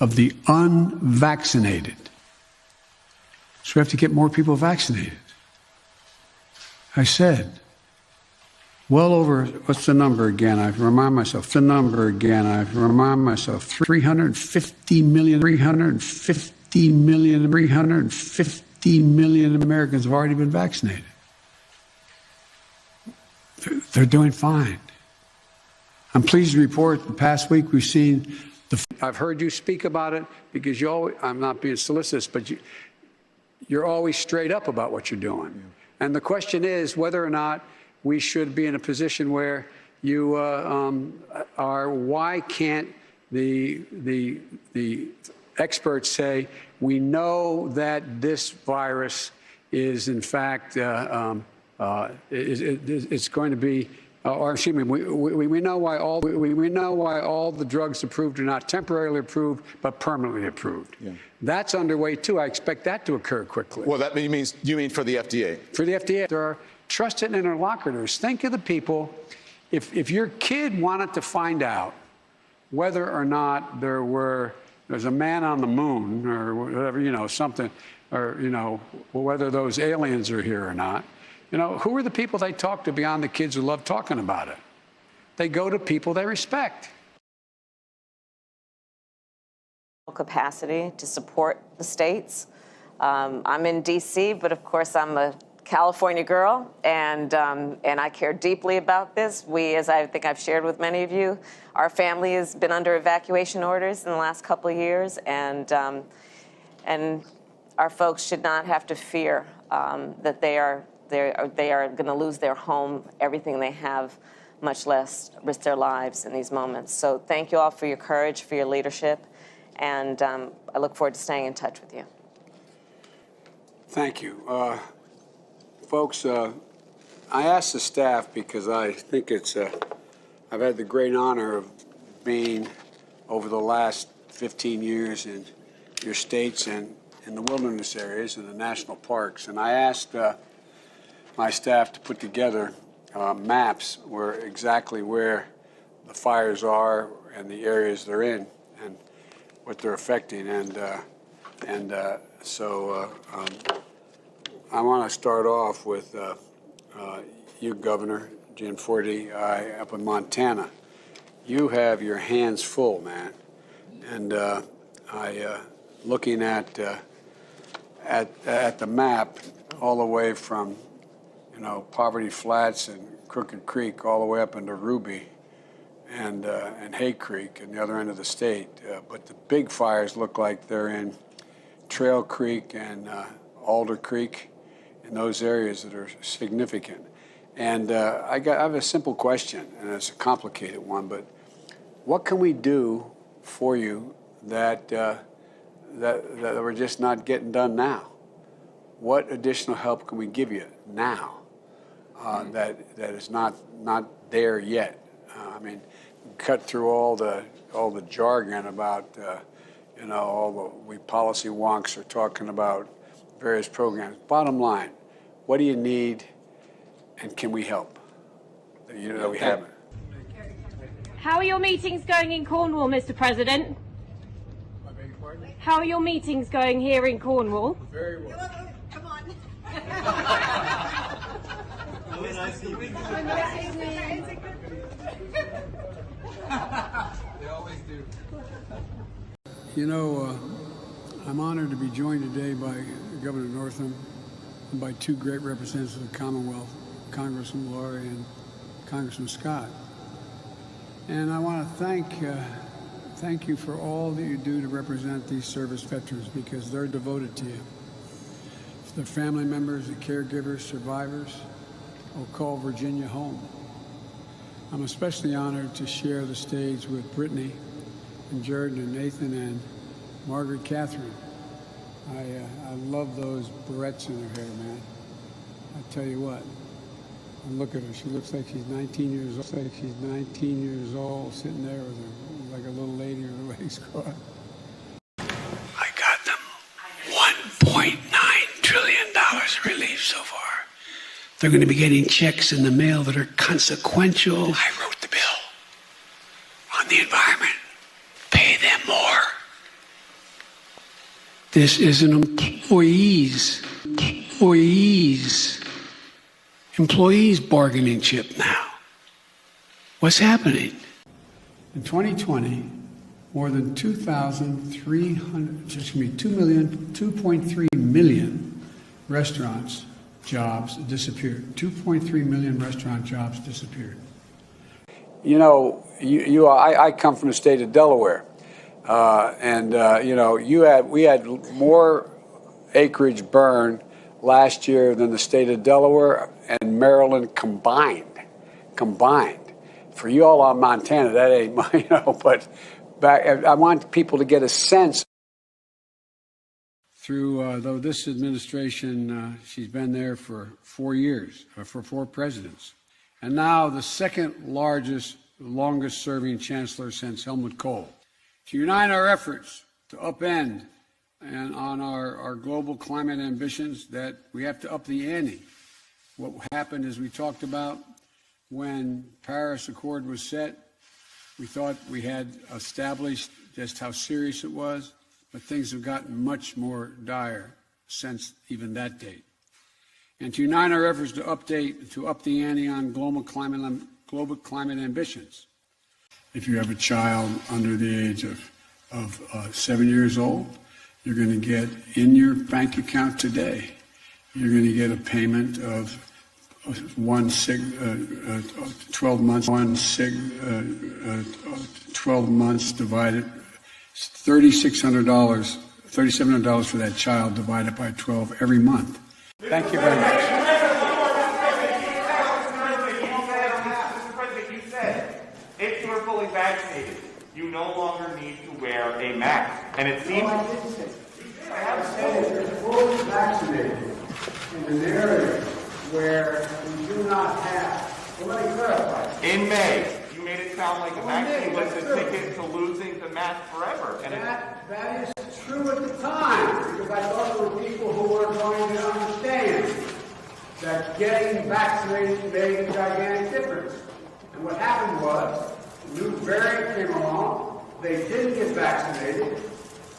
of the unvaccinated. So we have to get more people vaccinated. I said, well over, what's the number again? I remind myself, 350 million Americans have already been vaccinated. They're doing fine. I'm pleased to report the past week we've seen I've heard you speak about it because you always, I'm not being solicitous, but you're always straight up about what you're doing. Yeah. And the question is whether or not we should be in a position where you are, why can't the experts say, we know that this virus is in fact, it's going to be, or excuse me, we know why all the drugs approved are not temporarily approved, but permanently approved. Yeah. That's underway too. I expect that to occur quickly. Well, that means, you mean for the FDA? For the FDA. There are trusted interlocutors. Think of the people, if your kid wanted to find out whether or not there's a man on the moon or whatever, something, or, whether those aliens are here or not, who are the people they talk to beyond the kids who love talking about it? They go to people they respect. Capacity to support the states. I'm in D.C., but of course I'm a California girl, and I care deeply about this. As I think I've shared with many of you, our family has been under evacuation orders in the last couple of years, and our folks should not have to fear that they are going to lose their home, everything they have, much less risk their lives in these moments. So thank you all for your courage, for your leadership, and I look forward to staying in touch with you. Thank you. Folks, I asked the staff because I think I've had the great honor of being over the last 15 years in your states and in the wilderness areas and the national parks, and I asked my staff to put together maps exactly where the fires are and the areas they're in and what they're affecting. So I want to start off with you, Governor Gianforte, up in Montana. You have your hands full, man. And looking at the map all the way from Poverty Flats and Crooked Creek all the way up into Ruby and Hay Creek and the other end of the state. But the big fires look like they're in Trail Creek and Alder Creek, in those areas that are significant. And I have a simple question, and it's a complicated one, but what can we do for you that we're just not getting done now? What additional help can we give you now that is not there yet? I mean, cut through all the jargon about we policy wonks are talking about various programs. Bottom line, what do you need, and can we help that we haven't? How are your meetings going in Cornwall, Mr. President? I beg your pardon? How are your meetings going here in Cornwall? Very well. Come on. They always do. I'm honored to be joined today by Governor Northam and by two great representatives of the Commonwealth, Congressman Laurie and Congressman Scott. And I want to thank you for all that you do to represent these service veterans, because they're devoted to you. Their family members, the caregivers, survivors will call Virginia home. I'm especially honored to share the stage with Brittany and Jordan and Nathan and Margaret Catherine. I love those barrettes in her hair, man. I tell you what, look at her. She looks like she's 19 years old. Sitting there with her, like a little lady with her legs crossed. I got them $1.9 trillion relief so far. They're going to be getting checks in the mail that are consequential. I wrote the bill on the environment. Pay them more. This is an employees bargaining chip now. What's happening? In 2020, more than 2.3 million restaurants jobs disappeared. 2.3 million restaurant jobs disappeared. You know, I come from the state of Delaware, you know, we had more acreage burned last year than the state of Delaware and Maryland combined. For you all on Montana, that ain't, you know, but I want people to get a sense. Through, though this administration, she's been there for 4 years, for 4 presidents. And now the second largest, longest serving chancellor since Helmut Kohl. To unite our efforts to upend and on our global climate ambitions, that we have to up the ante. What happened, as we talked about, when Paris Accord was set, we thought we had established just how serious it was, but things have gotten much more dire since even that date. And to unite our efforts to up the ante on global climate ambitions. If you have a child under the age of 7 years old, you're going to get in your bank account today, you're going to get a payment of 12 months divided, $3,700 for that child divided by 12 every month. Thank you very much. Mr. President, you said if you are fully vaccinated, you no longer need to wear a mask. And it seems... I have said if you're fully vaccinated in an area where we do not have, well, let me clarify. In May, you made it sound like the vaccine was the ticket to losing the mask forever. And that is true at the time, because I thought there were people who were going to understand that getting vaccinated made a gigantic difference. And what happened was, a new variant came along, they didn't get vaccinated,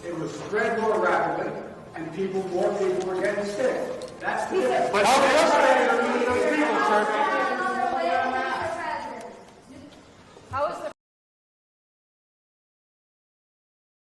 it was spread more rapidly, and more people were getting sick. That's the difference. But how many people, sir,